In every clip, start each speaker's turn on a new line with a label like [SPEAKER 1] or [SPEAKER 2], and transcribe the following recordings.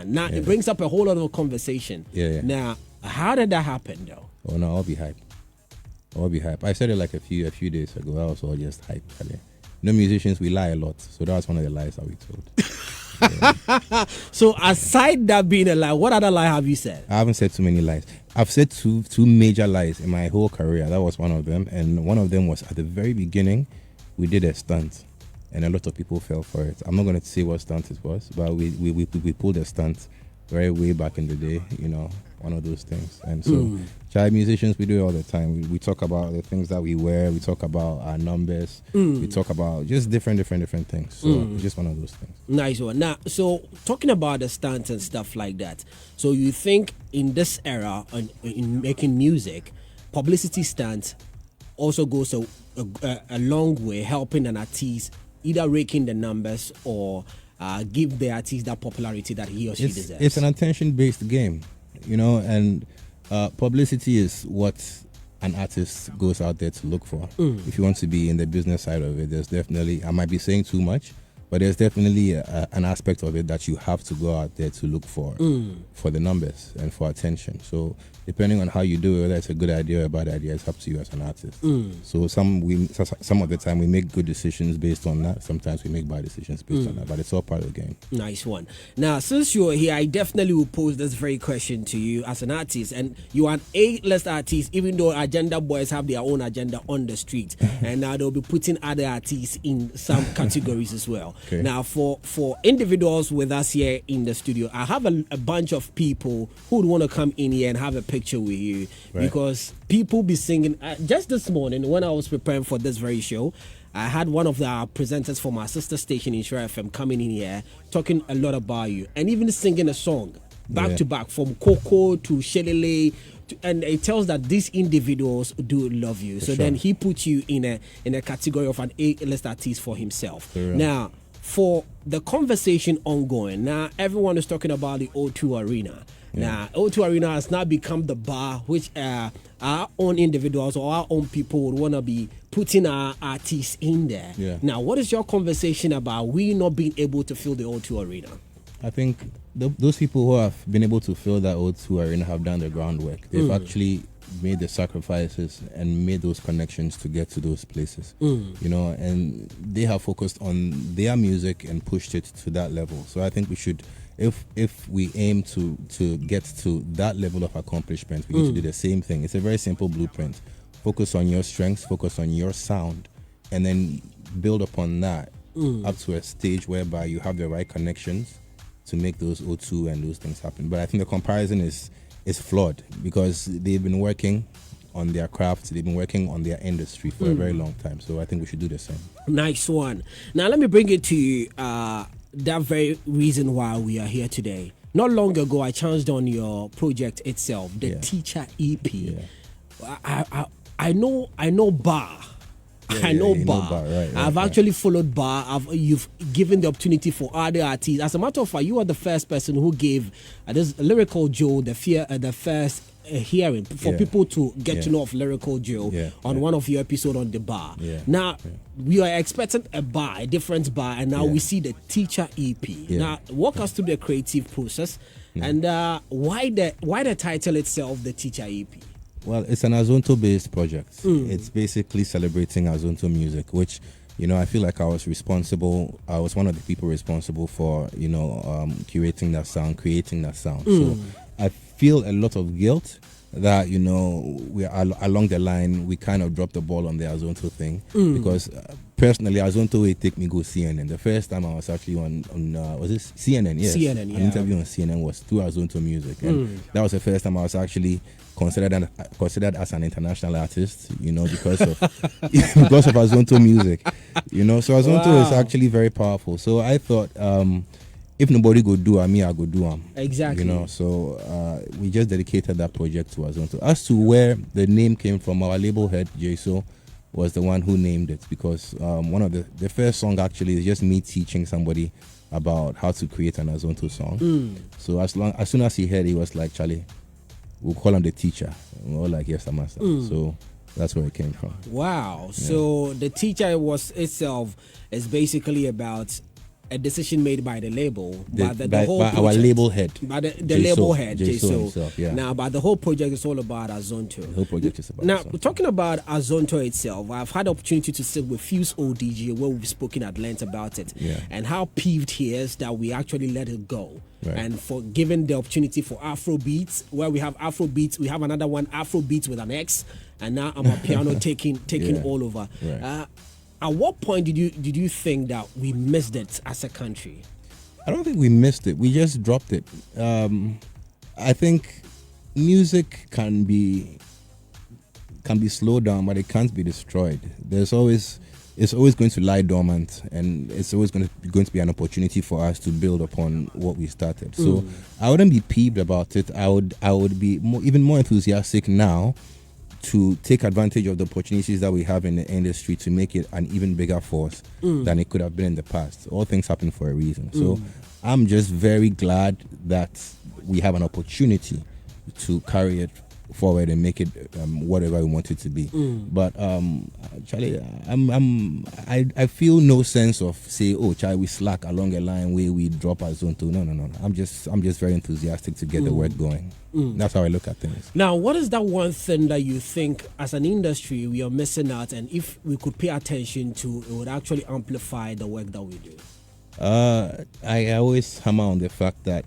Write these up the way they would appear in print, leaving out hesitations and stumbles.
[SPEAKER 1] Now it brings up a whole lot of conversation. Now, how did that happen, though?
[SPEAKER 2] Oh no, I'll be hype. I said it like a few days ago. I was all just hype. No, musicians, we lie a lot, so that's one of the lies that we told.
[SPEAKER 1] So aside that being a lie, what other lie have you said?
[SPEAKER 2] I haven't said too many lies. I've said two major lies in my whole career. That was one of them, and one of them was at the very beginning. We did a stunt, and a lot of people fell for it. I'm not going to say what stunt it was, but we pulled a stunt very way back in the day, one of those things. And so child musicians, we do it all the time. We talk about the things that we wear, we talk about our numbers, we talk about just different things. So just one of those things.
[SPEAKER 1] Nice one. Now, so talking about the stunts and stuff like that, so you think in this era in making music, publicity stunts also goes a long way helping an artist either raking the numbers or give the artist that popularity that he or she deserves.
[SPEAKER 2] It's an attention-based game, and publicity is what an artist goes out there to look for. If you want to be in the business side of it, there's definitely, I might be saying too much, but there's definitely an aspect of it that you have to go out there to look for the numbers and for attention. So depending on how you do it, whether it's a good idea or a bad idea, it's up to you as an artist. So some of the time we make good decisions based on that. Sometimes we make bad decisions based on that, but it's all part of the game.
[SPEAKER 1] Nice one. Now, since you're here, I definitely will pose this very question to you as an artist, and you are an A-list artist, even though agenda boys have their own agenda on the street, and now they'll be putting other artists in some categories as well. Okay. Now, for individuals with us here in the studio, I have a bunch of people who would want to come in here and have a picture with you, because people be singing. Just this morning when I was preparing for this very show, I had one of the presenters from our sister station in Shura FM coming in here talking a lot about you and even singing a song back to back from Coco to Shelele, and it tells that these individuals do love you. So then he put you in a category of an A-list artist for himself. Now, for the conversation ongoing, now everyone is talking about the O2 Arena. Now, O2 Arena has now become the bar which our own individuals or our own people would want to be putting our artists in there. Now, what is your conversation about we not being able to fill the O2 Arena?
[SPEAKER 2] I think those people who have been able to fill that O2 Arena have done the groundwork. They've actually made the sacrifices and made those connections to get to those places, and they have focused on their music and pushed it to that level. So I think we should, if we aim to get to that level of accomplishment, we need to do the same thing. It's a very simple blueprint. Focus on your strengths, focus on your sound, and then build upon that up to a stage whereby you have the right connections to make those O2 and those things happen. But I think the comparison is flawed, because they've been working on their craft, they've been working on their industry for a very long time. So I think we should do the same. Nice
[SPEAKER 1] one. Now let me bring it to you, that very reason why we are here today. Not long ago, I chanced on your project itself, the Teacher EP. I know Bar. I know Bar. I've actually followed Bar. You've given the opportunity for other artists. As a matter of fact, you are the first person who gave this Lyrical Joe the first hearing for people to get to know of Lyrical Joe on one of your episodes on the Bar. Now, we are expecting a different Bar, and now we see the Teacher EP. Now, walk us through the creative process and why the title itself, the Teacher EP.
[SPEAKER 2] Well, it's an Azonto-based project. It's basically celebrating Azonto music, which, I feel like I was one of the people responsible for, curating that sound, creating that sound. So I feel a lot of guilt that, we are along the line, we kind of dropped the ball on the Azonto thing, because personally, Azonto will take me go CNN. The first time I was actually on was this CNN? Yes.
[SPEAKER 1] CNN,
[SPEAKER 2] An interview on CNN was through Azonto music, and that was the first time I was actually considered as an international artist, because of Azonto music, So Azonto is actually very powerful. So I thought, if nobody go do me, I go do them.
[SPEAKER 1] Exactly.
[SPEAKER 2] So we just dedicated that project to Azonto. As to where the name came from, our label head, Jaso, was the one who named it, because one of the first song actually is just me teaching somebody about how to create an Azonto song. So as soon as he heard, he was like, Charlie, we'll call him the Teacher. And we're like, yes, master. So that's where it came from.
[SPEAKER 1] Wow. So the Teacher itself is basically about a decision made by the label,
[SPEAKER 2] by
[SPEAKER 1] whole
[SPEAKER 2] our label head,
[SPEAKER 1] by the
[SPEAKER 2] J
[SPEAKER 1] label
[SPEAKER 2] Soul,
[SPEAKER 1] head,
[SPEAKER 2] J Soul
[SPEAKER 1] J
[SPEAKER 2] himself, yeah.
[SPEAKER 1] Now, but the whole project is all about Azonto.
[SPEAKER 2] The whole project is about
[SPEAKER 1] Now,
[SPEAKER 2] Azonto.
[SPEAKER 1] talking about Azonto itself, I've had the opportunity to sit with Fuse ODG where we've spoken at length about it, and how peeved he is that we actually let it go.
[SPEAKER 2] Right.
[SPEAKER 1] And for giving the opportunity for Afrobeats, where we have Afrobeats, we have another one, Afrobeats with an X, and now I'm a piano taking all over.
[SPEAKER 2] Right.
[SPEAKER 1] At what point did you think that we missed it as a country?
[SPEAKER 2] I don't think we missed it. We just dropped it. I think music can be slowed down, but it can't be destroyed. It's always going to lie dormant, and it's always going to be an opportunity for us to build upon what we started. So I wouldn't be peeved about it. I would be even more enthusiastic now to take advantage of the opportunities that we have in the industry to make it an even bigger force than it could have been in the past. All things happen for a reason. So I'm just very glad that we have an opportunity to carry it forward and make it whatever we want it to be. But Charlie, I feel no sense of say, oh Charlie, we slack along a line where we drop our zone to. No. I'm just very enthusiastic to get the work going. That's how I look at things.
[SPEAKER 1] Now, what is that one thing that you think as an industry we are missing out, and if we could pay attention to, it would actually amplify the work that we do?
[SPEAKER 2] I always hammer on the fact that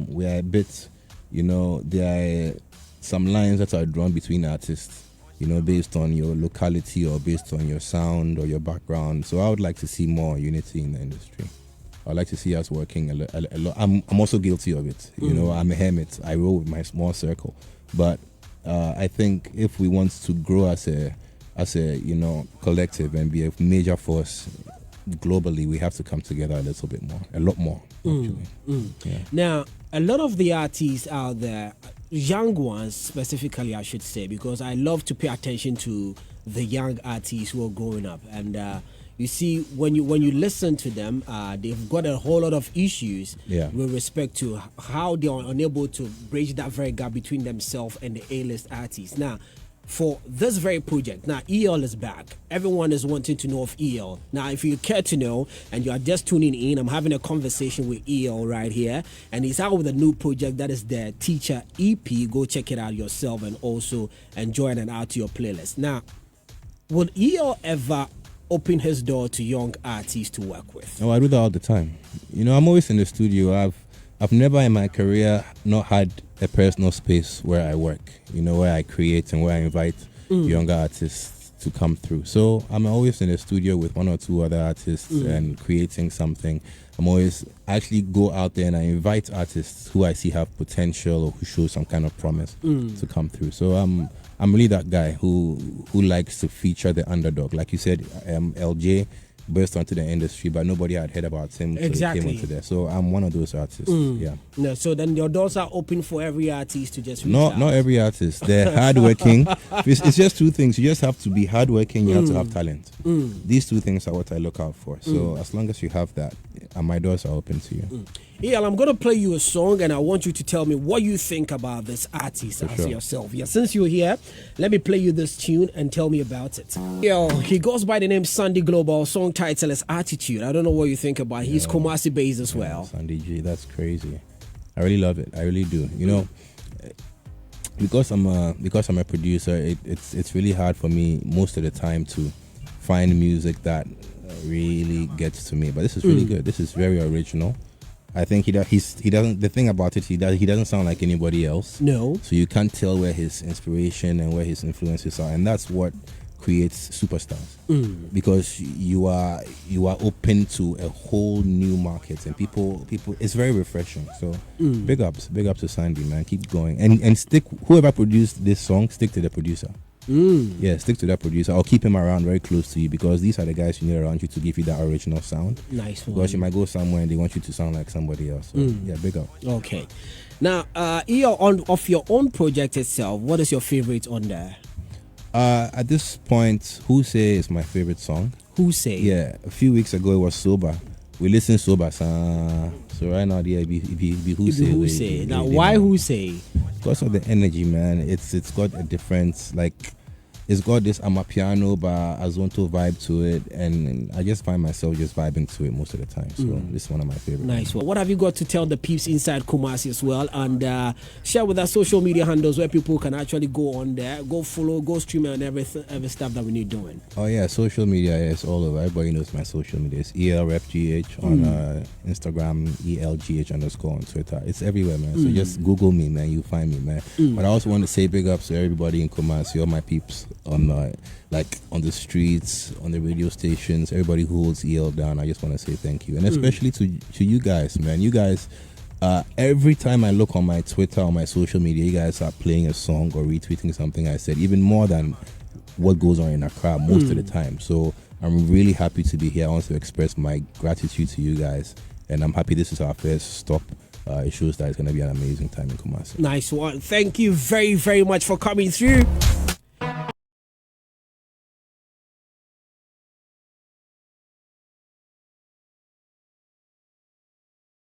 [SPEAKER 2] we are a bit, there are some lines that are drawn between artists, based on your locality or based on your sound or your background. So I would like to see more unity in the industry. I'd like to see us working a lot. I'm also guilty of it. I'm a hermit. I roll with my small circle. But I think if we want to grow as a collective and be a major force globally, we have to come together a lot more. Actually. Yeah.
[SPEAKER 1] Now, a lot of the artists out there, young ones specifically, I should say, because I love to pay attention to the young artists who are growing up, and you see when you listen to them, they've got a whole lot of issues with respect to how they are unable to bridge that very gap between themselves and the A-list artists. Now, for this very project, now EL is back. Everyone is wanting to know of EL. Now, if you care to know and you are just tuning in, I'm having a conversation with EL right here, and he's out with a new project that is the Teacher EP. Go check it out yourself and also enjoy it and add to your playlist. Now, would EL ever open his door to young artists to work with?
[SPEAKER 2] Oh, I do that all the time. I'm always in the studio. I've never in my career not had a personal space where I work, where I create and where I invite younger artists to come through. So I'm always in the studio with one or two other artists and creating something. I'm always actually go out there and I invite artists who I see have potential or who show some kind of promise to come through. So I'm really that guy who likes to feature the underdog. Like you said, LJ burst onto the industry, but nobody had heard about him until he came onto there. So I'm one of those artists. Yeah.
[SPEAKER 1] No, so then your doors are open for every artist to just reach out.
[SPEAKER 2] Not every artist. They're hardworking. It's just two things. You just have to be hardworking. You have to have talent. These two things are what I look out for. So as long as you have that, my doors are open to you.
[SPEAKER 1] EL, I'm going to play you a song, and I want you to tell me what you think about this artist as yourself. Yeah, since you're here, let me play you this tune and tell me about it. He goes by the name Sandy Global. Song title is Attitude. I don't know what you think about it. He's Kumasi based as well.
[SPEAKER 2] Sandy G, that's crazy. I really love it. I really do. Because I'm a producer, it's really hard for me most of the time to find music that really gets to me. But this is really good. This is very original. I think he doesn't. The thing about it, he doesn't sound like anybody else.
[SPEAKER 1] No.
[SPEAKER 2] So you can't tell where his inspiration and where his influences are, and that's what creates superstars. Because you are open to a whole new market, and people. It's very refreshing. So big ups to Sandy, man. Keep going and stick. Whoever produced this song, stick to the producer. Yeah, stick to that producer or keep him around very close to you, because these are the guys you need around you to give you that original sound.
[SPEAKER 1] Nice one.
[SPEAKER 2] Because you might go somewhere and they want you to sound like somebody else. So, yeah, big up.
[SPEAKER 1] Okay. Now, of your own project itself, what is your favorite on there?
[SPEAKER 2] At this point, Who Say is my favorite song.
[SPEAKER 1] Who Say?
[SPEAKER 2] Yeah, a few weeks ago it was Sober. We listened Sober, so right now, yeah, be Who Say.
[SPEAKER 1] Who Say? Now, why Who Say?
[SPEAKER 2] Because of the energy, man. It's got a different, like, it's got this Amapiano bar Azonto vibe to it, and I just find myself just vibing to it most of the time. So this is one of my favorites.
[SPEAKER 1] Nice. What have you got to tell the peeps inside Kumasi as well? And share with us social media handles where people can actually go on there, go follow, go stream, and every stuff that we need doing.
[SPEAKER 2] Oh yeah, social media is all over. Everybody knows my social media. It's ELRepGH on Instagram, ELGH_ on Twitter. It's everywhere, man. So just Google me, man. You'll find me, man. But I also want to say big ups to everybody in Kumasi, all my peeps on like on the streets, on the radio stations, everybody who holds EL down. I just want to say thank you, and especially to you guys, man. You guys, every time I look on my Twitter, on my social media, you guys are playing a song or retweeting something I said, even more than what goes on in Accra most of the time. So I'm really happy to be here. I want to express my gratitude to you guys, and I'm happy this is our first stop. It shows that it's going to be an amazing time in Kumasi.
[SPEAKER 1] Nice one. Thank you very, very much for coming through.